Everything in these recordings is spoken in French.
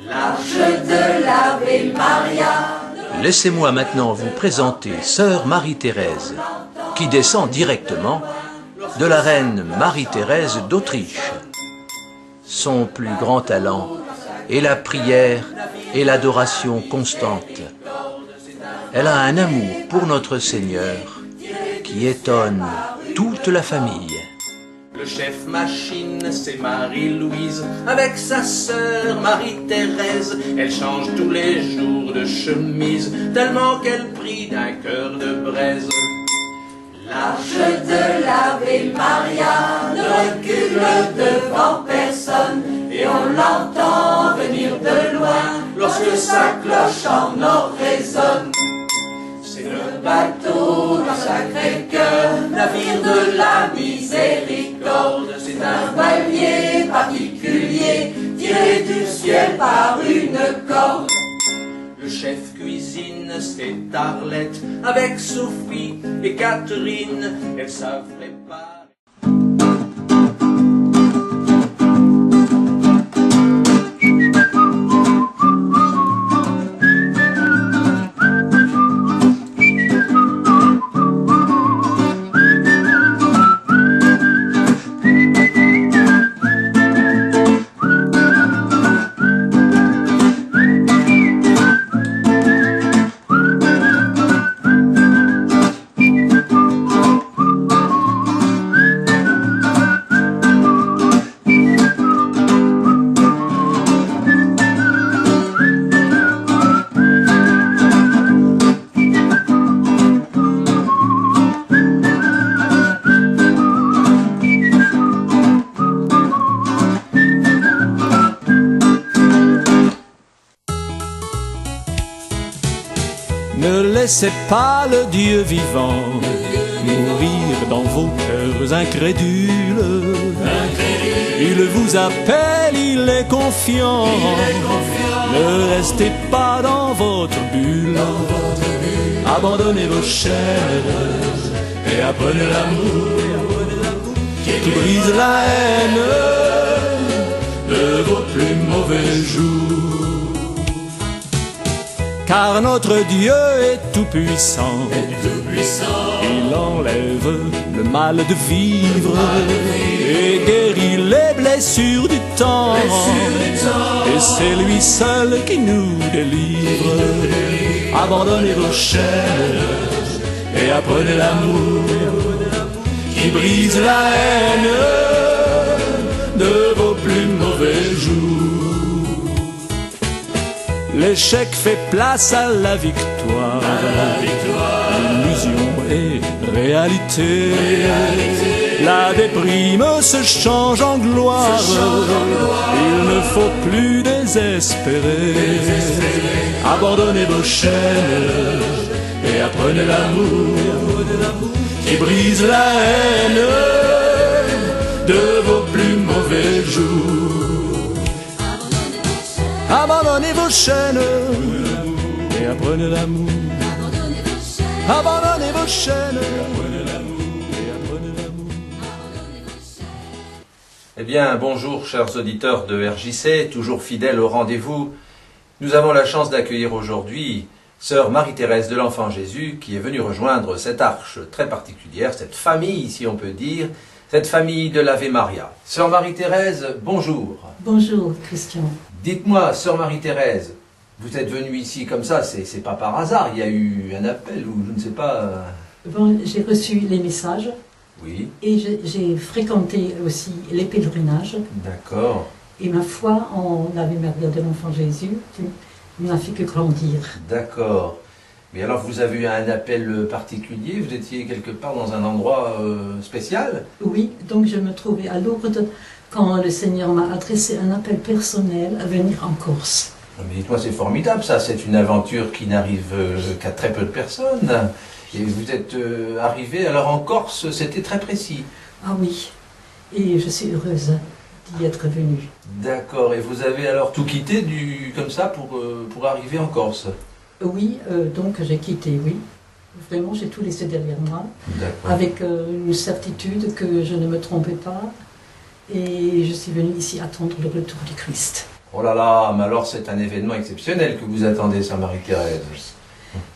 L'Arche de l'Ave Maria. Laissez-moi maintenant vous présenter Sœur Marie-Thérèse, qui descend directement de la reine Marie-Thérèse d'Autriche. Son plus grand talent est la prière et l'adoration constante. Elle a un amour pour notre Seigneur qui étonne toute la famille. Le chef machine, c'est Marie-Louise, avec sa sœur Marie-Thérèse. Elle change tous les jours de chemise, tellement qu'elle brille d'un cœur de braise. L'Arche de l'Ave Maria ne recule devant personne, et on l'entend venir de loin, lorsque sa cloche en or résonne. C'est le bateau du Sacré-Cœur, navire de la miséricorde. C'est un voilier particulier, tiré du ciel par une corde. Le chef cuisine, c'est Arlette, avec Sophie et Catherine. Elles savent préparer. Ne laissez pas le Dieu vivant mourir dans vos cœurs incrédules. Il vous appelle, il est confiant. Ne restez pas dans votre bulle. Abandonnez vos chaînes et apprenez l'amour qui brise la haine de vos plus mauvais jours. Car notre Dieu est tout-puissant, il enlève le mal de vivre et guérit les blessures du temps. Et c'est lui seul qui nous délivre. Abandonnez vos chaînes et apprenez l'amour qui brise la haine de vos plus mauvais jours. L'échec fait place à la victoire, illusion et réalité. La déprime se change en gloire, il ne faut plus désespérer. Abandonnez vos chaînes et apprenez l'amour qui brise la haine de vos plus mauvais jours. Abandonnez vos chaînes et apprenez l'amour. Abandonnez vos chaînes et apprenez l'amour. Eh bien, bonjour chers auditeurs de RJC, toujours fidèles au rendez-vous. Nous avons la chance d'accueillir aujourd'hui Sœur Marie-Thérèse de l'Enfant Jésus qui est venue rejoindre cette arche très particulière, cette famille, si on peut dire, cette famille de l'Ave Maria. Sœur Marie-Thérèse, bonjour. Bonjour Christian. Dites-moi, Sœur Marie-Thérèse, vous êtes venue ici comme ça, c'est pas par hasard, il y a eu un appel ou je ne sais pas... Bon, j'ai reçu les messages. Oui. Et j'ai fréquenté aussi les pèlerinages. D'accord. Et ma foi en l'Ave Maria de l'Enfant Jésus n'a fait que grandir. D'accord. Mais alors vous avez eu un appel particulier, vous étiez quelque part dans un endroit spécial? Oui, donc je me trouvais à Lourdes quand le Seigneur m'a adressé un appel personnel à venir en Corse. Mais dites-moi, c'est formidable ça, c'est une aventure qui n'arrive qu'à très peu de personnes. Et vous êtes arrivé, alors en Corse, c'était très précis. Ah oui, et je suis heureuse d'y être venue. D'accord, et vous avez alors tout quitté comme ça pour arriver en Corse? Oui, donc j'ai quitté, oui. Vraiment, j'ai tout laissé derrière moi, D'accord. avec une certitude que je ne me trompais pas. Et je suis venue ici attendre le retour du Christ. Oh là là, mais alors c'est un événement exceptionnel que vous attendez, Sœur Marie-Thérèse.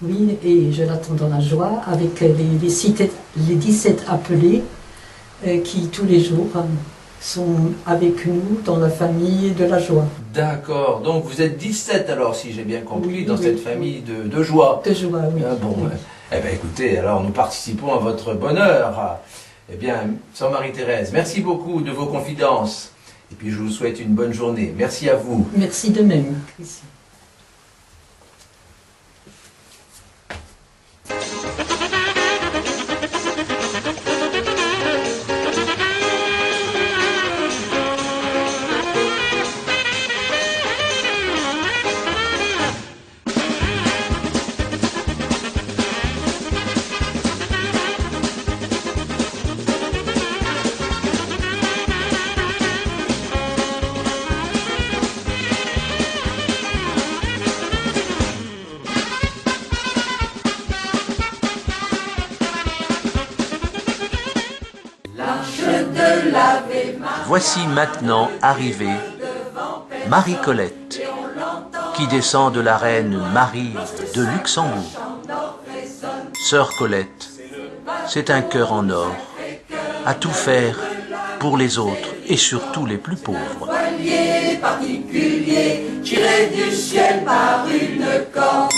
Oui, et je l'attends dans la joie avec les 17 appelés qui tous les jours sont avec nous dans la famille de la joie. D'accord, donc vous êtes 17 alors, si j'ai bien compris, Oui, dans oui, cette oui. famille de joie. De joie, oui. Ah bon, Oui. eh bien écoutez, alors nous participons à votre bonheur. Eh bien, Sœur Marie-Thérèse, merci beaucoup de vos confidences. Et puis je vous souhaite une bonne journée. Merci à vous. Merci de même, Christian. Voici maintenant arrivée Marie-Colette, qui descend de la reine Marie de Luxembourg. Sœur Colette, c'est un cœur en or, à tout faire pour les autres et surtout les plus pauvres. Voilier particulier tiré du ciel par une corde.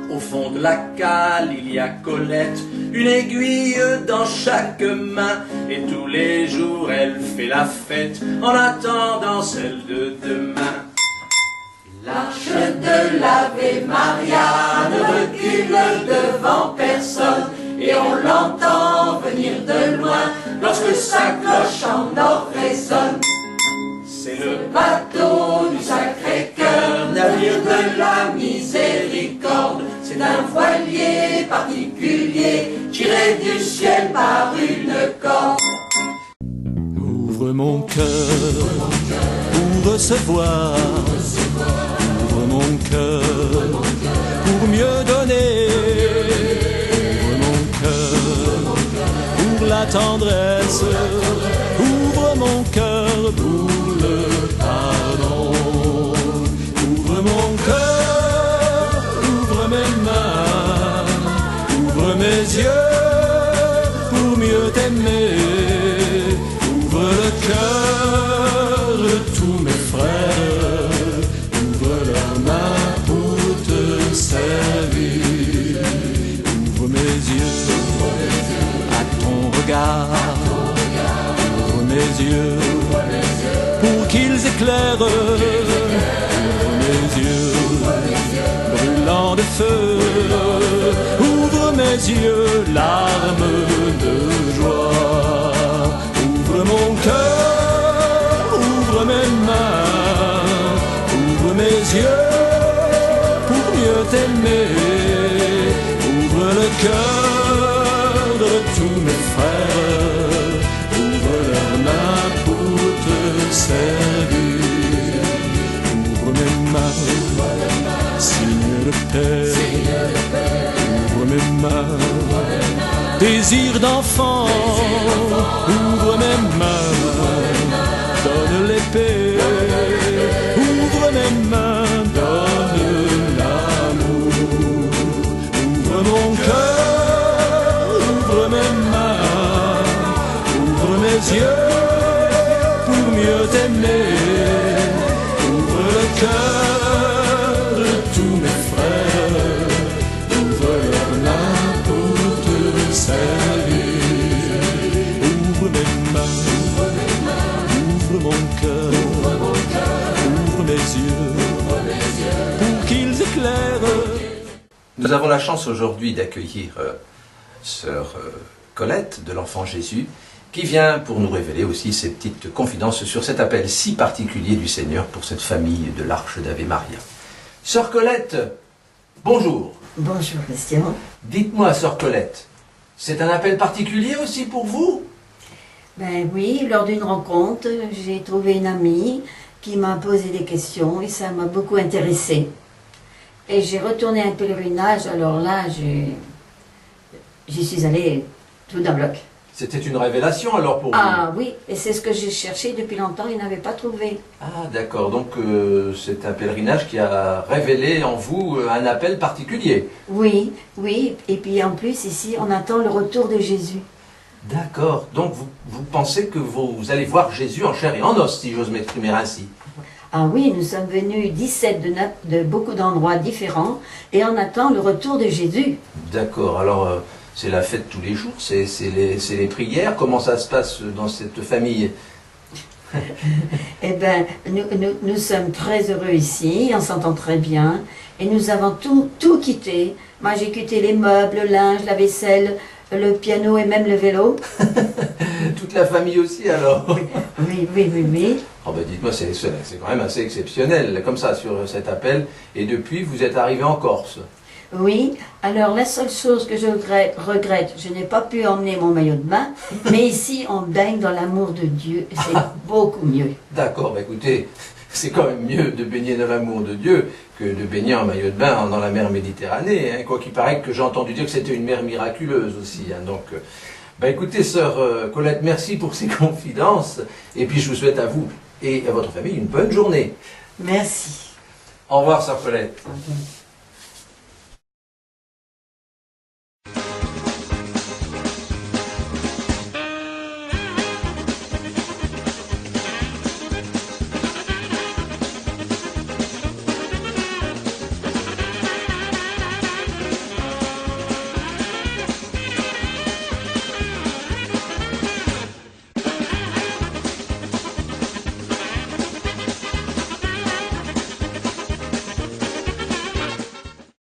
Au fond de la cale, il y a Colette, une aiguille dans chaque main. Et tous les jours, elle fait la fête en attendant celle de demain. L'arche de l'Ave Maria ne recule devant personne. Et on l'entend venir de loin lorsque sa cloche en or résonne. C'est le Bateau du Sacré-Cœur, navire de la miséricorde. C'est un voilier particulier tiré du ciel par une corde. Ouvre mon cœur pour recevoir. Ouvre mon cœur pour mieux donner. Ouvre mon cœur pour la tendresse. Ouvre mon cœur pour le pardon. Ouvre mon cœur, ouvre mes mains, ouvre mes yeux pour mieux t'aimer. Ouvre le cœur de tous mes frères, ouvre leurs mains pour te servir. Ouvre mes yeux à ton regard, ouvre mes yeux pour qu'ils éclairent. Ouvre mes yeux brûlants de feu, ouvre mes yeux larmes de joie. Ouvre mon cœur, ouvre mes mains, ouvre mes yeux pour mieux t'aimer. Ouvre le cœur de tous mes frères, ouvre leurs mains pour te servir. Ouvre mes mains, signe de paix. Ouvre mes mains, désir d'enfant. Ouvre mes mains, donne l'épée. Ouvre mes mains, donne l'amour. Ouvre mon cœur, ouvre mes mains, ouvre mes yeux pour mieux t'aimer. Ouvre le cœur de tous mes frères, ouvre leurs mains pour te servir. Ouvre mes mains, ouvre mon cœur, ouvre mes yeux pour qu'ils éclairent. Nous avons la chance aujourd'hui d'accueillir Sœur Colette de l'Enfant Jésus, qui vient pour nous révéler aussi ses petites confidences sur cet appel si particulier du Seigneur pour cette famille de l'Arche d'Ave Maria. Sœur Colette, bonjour. Bonjour Christian. Dites-moi, Sœur Colette, c'est un appel particulier aussi pour vous? Ben oui, lors d'une rencontre, j'ai trouvé une amie qui m'a posé des questions et ça m'a beaucoup intéressée. Et j'ai retourné un pèlerinage, alors là, j'y suis allée tout d'un bloc. C'était une révélation alors pour vous. Ah oui, et c'est ce que j'ai cherché depuis longtemps et n'avais pas trouvé. Ah d'accord, donc c'est un pèlerinage qui a révélé en vous un appel particulier. Oui, oui, et puis en plus ici on attend le retour de Jésus. D'accord, donc vous pensez que vous allez voir Jésus en chair et en os, si j'ose m'exprimer ainsi. Ah oui, nous sommes venus 17 de beaucoup d'endroits différents et on attend le retour de Jésus. D'accord, alors c'est la fête tous les jours, c'est les prières, comment ça se passe dans cette famille? Eh bien, nous sommes très heureux ici, on s'entend très bien et nous avons tout quitté. Moi j'ai quitté les meubles, le linge, la vaisselle, le piano et même le vélo. Toute la famille aussi alors? Oui, oui, oui, oui. Oh ben dites-moi, c'est quand même assez exceptionnel, comme ça, sur cet appel. Et depuis, vous êtes arrivé en Corse. Oui, alors la seule chose que je regrette, je n'ai pas pu emmener mon maillot de bain, mais ici on baigne dans l'amour de Dieu, et c'est beaucoup mieux. D'accord, bah écoutez, c'est quand même mieux de baigner dans l'amour de Dieu que de baigner en maillot de bain dans la mer Méditerranée, hein, quoi qu'il paraît que j'ai entendu dire que c'était une mer miraculeuse aussi. Hein, donc, bah écoutez, sœur Colette, merci pour ces confidences, et puis je vous souhaite à vous et à votre famille une bonne journée. Merci. Au revoir, sœur Colette. Au revoir.